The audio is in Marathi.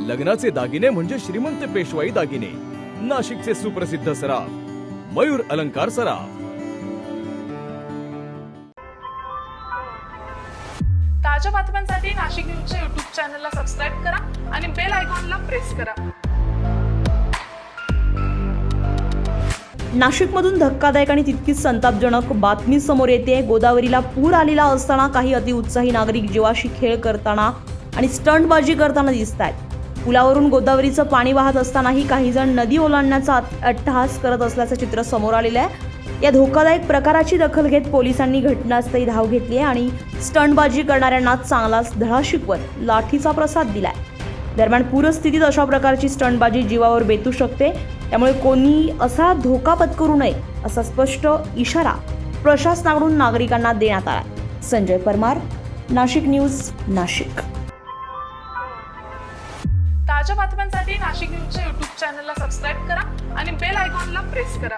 लग्नाचे दागिने म्हणजे श्रीमंत पेशवाई दागिने. नाशिकचे सुप्रसिद्ध सराफ मयूर अलंकार सराफ. ताज्या बातम्यांसाठी नाशिक न्यूजच्या YouTube चॅनलला सबस्क्राईब करा आणि बेल आयकॉनला प्रेस करा. नाशिकमधून धक्कादायक आणि तितकीच संतापजनक बातमी समोर येते. गोदावरीला पूर आलेला असताना काही अतिउत्साही नागरिक जीवाशी खेळ करताना आणि स्टंटबाजी करताना दिसत आहेत. पुलावरून गोदावरीचं पाणी वाहत असतानाही काही जण नदी ओलांडण्याचा अट्टहास करत असल्याचं चित्र समोर आलेलं आहे. या धोकादायक प्रकाराची दखल घेत पोलिसांनी घटनास्थळी धाव घेतली आहे आणि स्टंटबाजी करणाऱ्यांना चांगलाच धडा शिकवत लाठीचा प्रसाद दिलाय. दरम्यान पूरस्थितीत अशा प्रकारची स्टंटबाजी जीवावर बेतू शकते, त्यामुळे कोणी असा धोका पत्करू नये असा स्पष्ट इशारा प्रशासनाकडून नागरिकांना देण्यात आला. संजय परमार, नाशिक न्यूज, नाशिक. ताज्या बातम्यांसाठी नाशिक न्यूजच्या YouTube चॅनलला सबस्क्राईब करा आणि बेल आयकॉनला प्रेस करा.